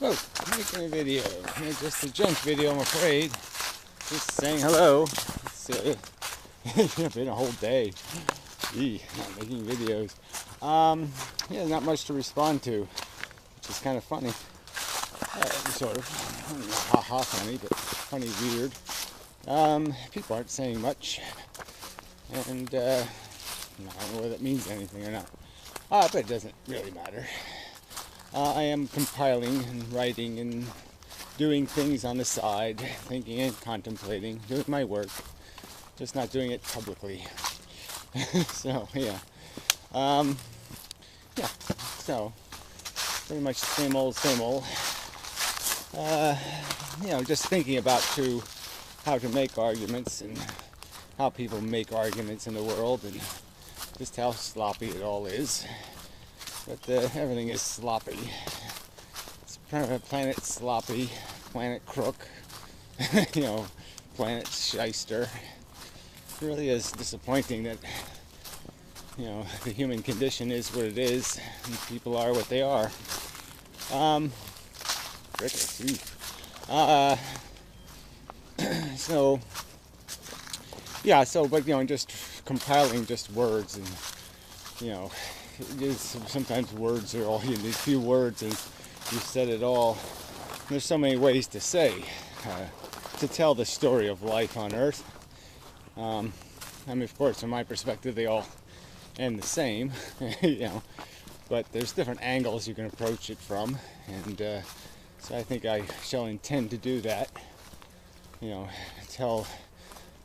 Oh, making a video. Just a junk video, I'm afraid. Just saying hello. It's been a whole day. Not making videos. Yeah, not much to respond to, which is kind of funny. Sort of. I don't know, ha-ha funny, but funny weird. People aren't saying much. And, I don't know whether that means anything or not. But it doesn't really matter. I am compiling and writing and doing things on the side, thinking and contemplating, doing my work, just not doing it publicly. So, yeah. Yeah, so, pretty much the same old, same old. Just thinking about, too, how to make arguments and how people make arguments in the world and just how sloppy it all is. But everything is sloppy. It's planet sloppy, planet crook, planet shyster. It really is disappointing that, the human condition is what it is, and people are what they are. Just compiling just words and, sometimes words are all you need, few words and you said it all. There's so many ways to say, to tell the story of life on Earth. Of course, from my perspective, they all end the same, but there's different angles you can approach it from, and so I think I shall intend to do that, tell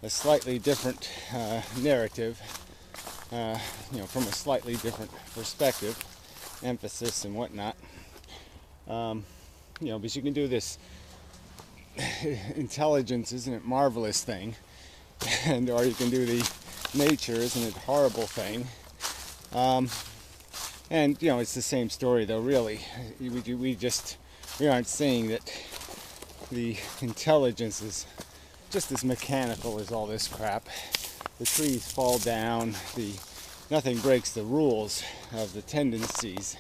a slightly different narrative, from a slightly different perspective, emphasis and whatnot. Because you can do this intelligence, isn't it marvelous thing, or you can do the nature, isn't it horrible thing. It's the same story though, really. We aren't saying that the intelligence is just as mechanical as all this crap. The trees fall down, nothing breaks the rules of the tendencies,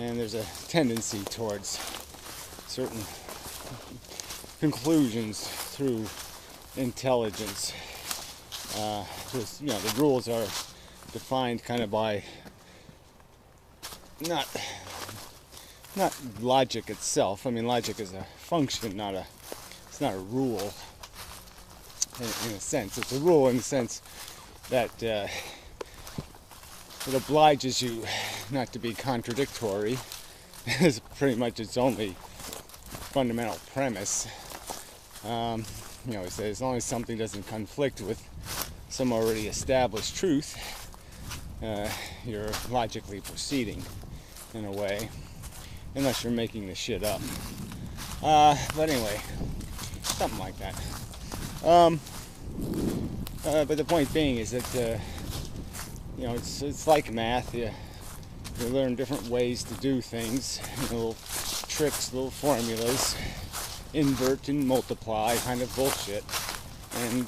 and there's a tendency towards certain conclusions through intelligence. The rules are defined kind of by not logic itself. I mean, logic is a function, it's not a rule. In a sense, it's a rule in the sense that it obliges you not to be contradictory. Is pretty much its only fundamental premise. It says as long as something doesn't conflict with some already established truth, you're logically proceeding in a way, unless you're making the shit up. But anyway, something like that. But the point being is that it's like math. You learn different ways to do things, little tricks, little formulas, invert and multiply kind of bullshit. And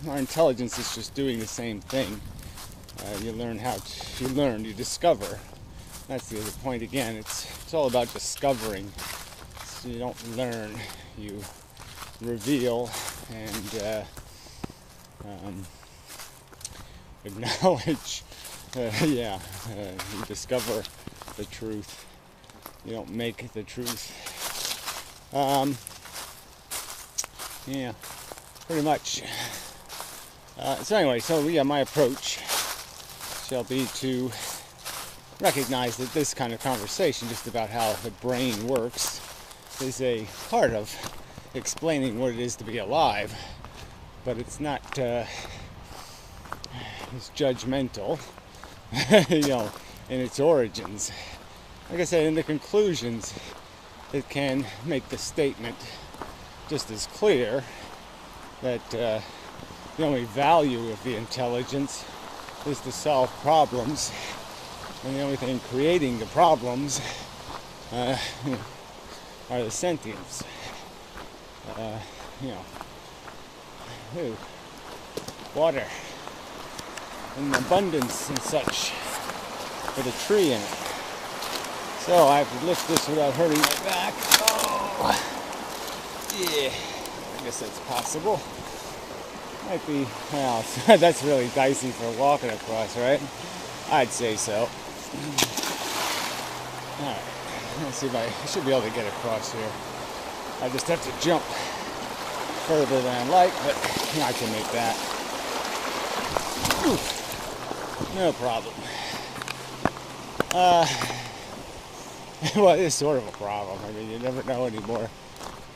our intelligence is just doing the same thing. You discover. That's the other point again. It's all about discovering. So you don't learn, you reveal and acknowledge. You discover the truth. You don't make the truth. Pretty much. My approach shall be to recognize that this kind of conversation, just about how the brain works, is a part of explaining what it is to be alive, but it's not it's judgmental, in its origins. Like I said, in the conclusions, it can make the statement just as clear that the only value of the intelligence is to solve problems, and the only thing creating the problems are the sentients. Water in abundance and such with a tree in it. So I have to lift this without hurting my back. Oh, yeah. I guess that's possible. Might be, well, that's really dicey for walking across, right? I'd say so. Alright, let's see if I should be able to get across here. I just have to jump further than I'd like, but I can make that. Oof. No problem. Well, it's sort of a problem. I mean, you never know anymore.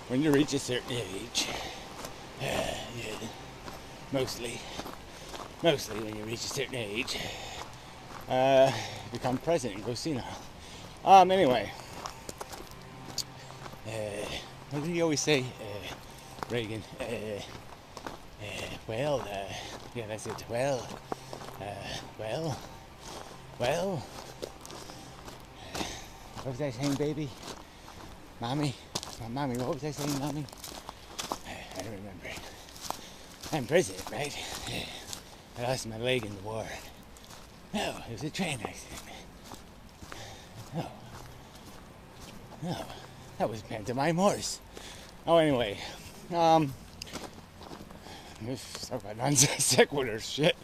When you reach a certain age, yeah, mostly when you reach a certain age, become present and go senile. Anyway, what did he always say, Reagan? Well, yeah, that's it. Well. What was I saying, baby? Mommy? Mommy, what was I saying, Mommy? I don't remember. I'm president, right? I lost my leg in the war. No, it was a train accident. No, that was pantomime horse. Oh, anyway. Let's talk about non sequitur shit.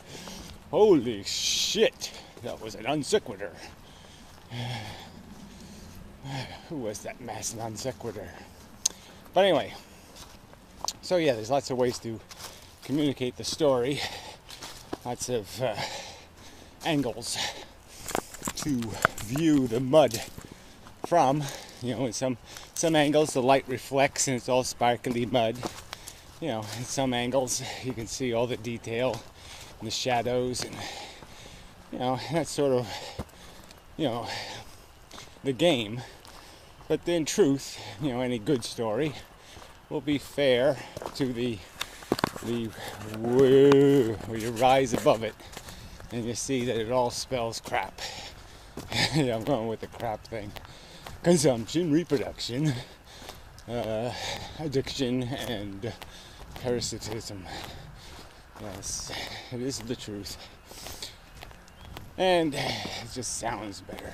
Holy shit, that was an non sequitur. Who was that mass non sequitur? But anyway, so yeah, there's lots of ways to communicate the story. Lots of angles to view the mud from. You know, in some angles the light reflects and it's all sparkly mud. You know, in some angles you can see all the detail and the shadows, and you know, that's sort of, you know, the game. But in truth, you know, any good story will be fair to the where you rise above it and you see that it all spells crap. Yeah, I'm going with the crap thing. Consumption, reproduction, addiction, and parasitism. Yes, it is the truth. And it just sounds better.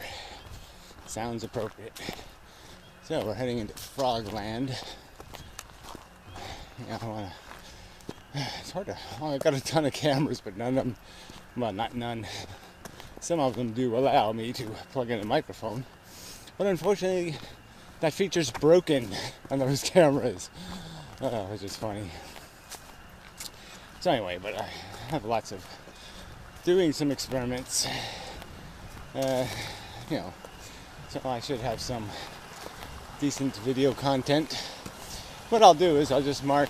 Sounds appropriate. So we're heading into Frogland. Yeah, I wanna. It's hard to. Well, I've got a ton of cameras, but none of them. Well, not none. Some of them do allow me to plug in a microphone, but unfortunately, that feature's broken on those cameras, which is funny. So anyway, but I have lots of doing some experiments. You know, so I should have some decent video content. What I'll do is I'll just mark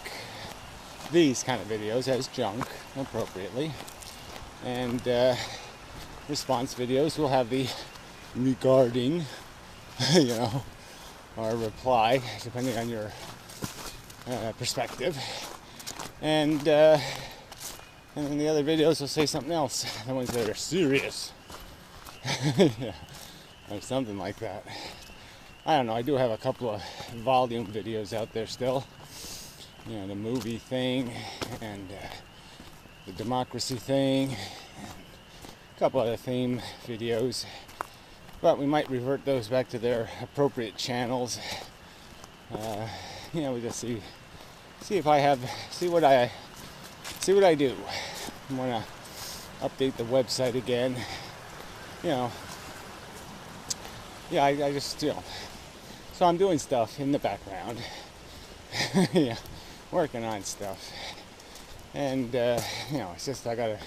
these kind of videos as junk appropriately, and response videos will have the regarding, you know, or reply depending on your perspective, and then the other videos will say something else, the ones that are serious. Yeah, or something like that. I don't know, I do have a couple of volume videos out there still. You know, the movie thing, and the democracy thing, and a couple other theme videos. But we might revert those back to their appropriate channels. You know, we just see if I have, see what I do. I want to update the website again. You know, yeah, I just, you know, so I'm doing stuff in the background. Yeah, working on stuff, and you know, it's just I got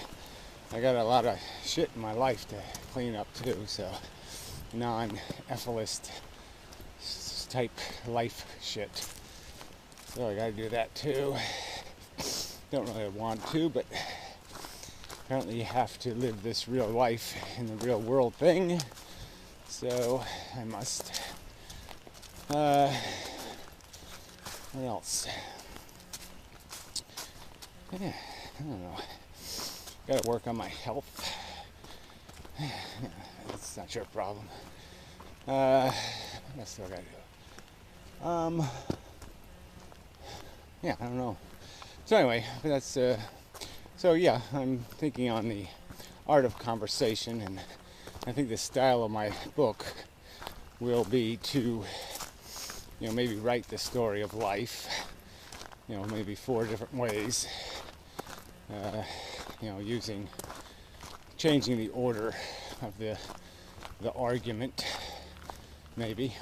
a lot of shit in my life to clean up too. So non-ephelist type life shit. So I gotta do that too. Don't really want to, but apparently you have to live this real life in the real world thing. So I must. What else? Yeah, I don't know. Gotta work on my health. That's not your problem. What else do I gotta do? Yeah, I don't know. So anyway, that's so yeah, I'm thinking on the art of conversation, and I think the style of my book will be to, maybe write the story of life, maybe 4 different ways, changing the order of the argument, maybe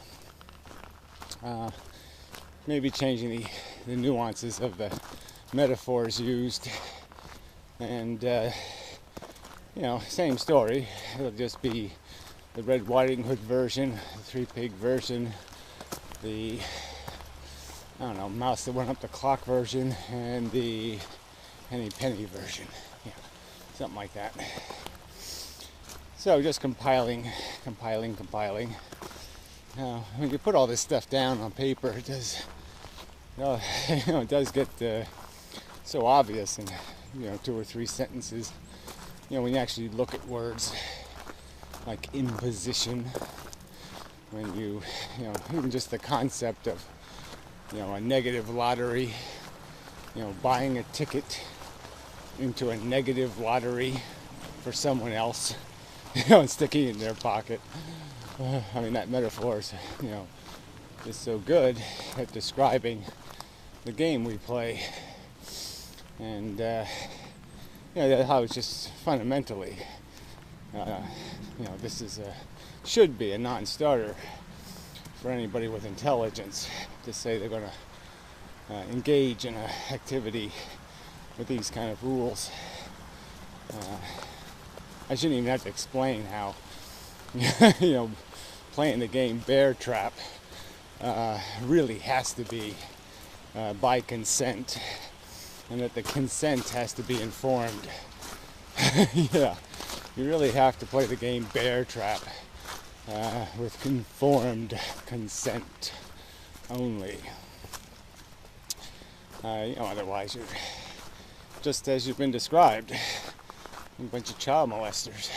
changing the nuances of the metaphors used, and same story. It'll just be the Red Riding Hood version, the Three Pig version, the Mouse That Went Up the Clock version, and the Henny Penny version, something like that. So just compiling. When you put all this stuff down on paper, it does, it does get so obvious in 2 or 3 sentences. When you actually look at words like imposition, when you even just the concept of a negative lottery, buying a ticket into a negative lottery for someone else, and sticking it in their pocket. That metaphor is so good at describing the game we play, and how it's just fundamentally, this is should be a non-starter for anybody with intelligence to say they're going to engage in an activity with these kind of rules. I shouldn't even have to explain how, playing the game Bear Trap really has to be by consent, and that the consent has to be informed. Yeah, you really have to play the game Bear Trap with informed consent only. Otherwise you're just as you've been described, a bunch of child molesters,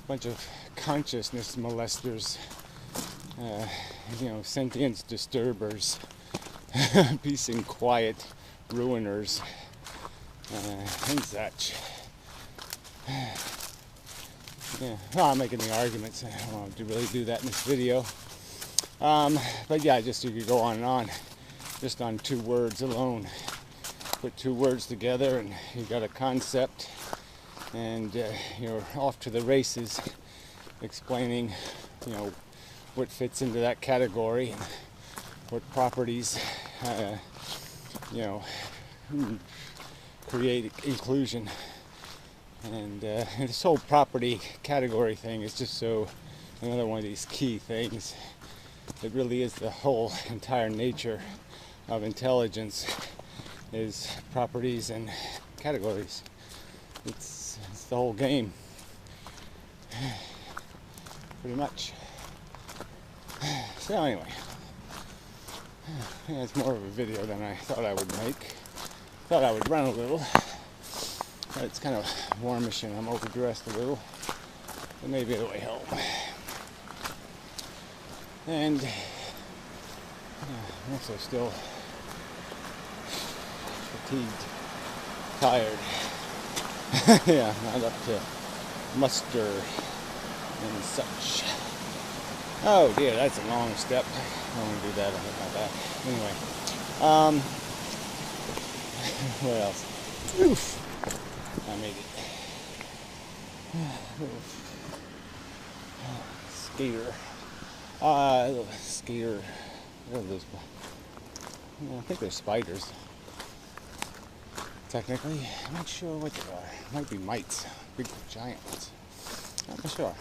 a bunch of consciousness molesters, sentience disturbers, peace and quiet ruiners, and such. I'm making the arguments. I don't want to really do that in this video. But yeah, just you could go on and on, just on 2 words alone. Put 2 words together and you got a concept, and you're off to the races, explaining, what fits into that category and what properties, create inclusion. And this whole property category thing is just another one of these key things. It really is the whole entire nature of intelligence, is properties and categories. It's the whole game, pretty much. So anyway, it's more of a video than I thought I would make. Thought I would run a little, but it's kind of warmish and I'm overdressed a little, but maybe it'll help. And I'm also still fatigued, tired. Yeah, not up to muster and such. Oh dear, that's a long step. I don't want to do that. I'll hit my back. Anyway, what else? Oof! I made it. Skater. Skater. What are those? I think they're spiders. Technically, I'm not sure what they are. Might be mites, big giant ones. I'm not sure.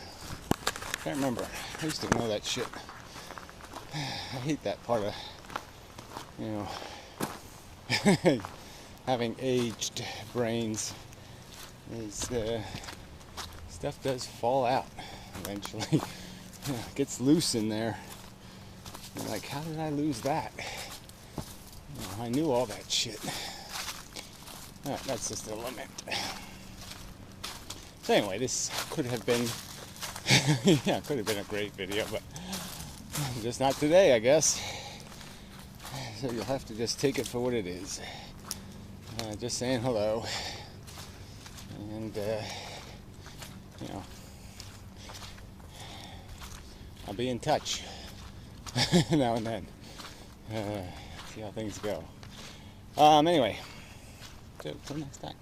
Can't remember. I used to know that shit. I hate that part of, having aged brains. Is stuff does fall out eventually. It gets loose in there. You're like, how did I lose that? I knew all that shit. That's just a limit. So anyway, this could have been, could have been a great video, but just not today, I guess. So you'll have to just take it for what it is. Just saying hello. And, I'll be in touch now and then. See how things go. Anyway, so till next time.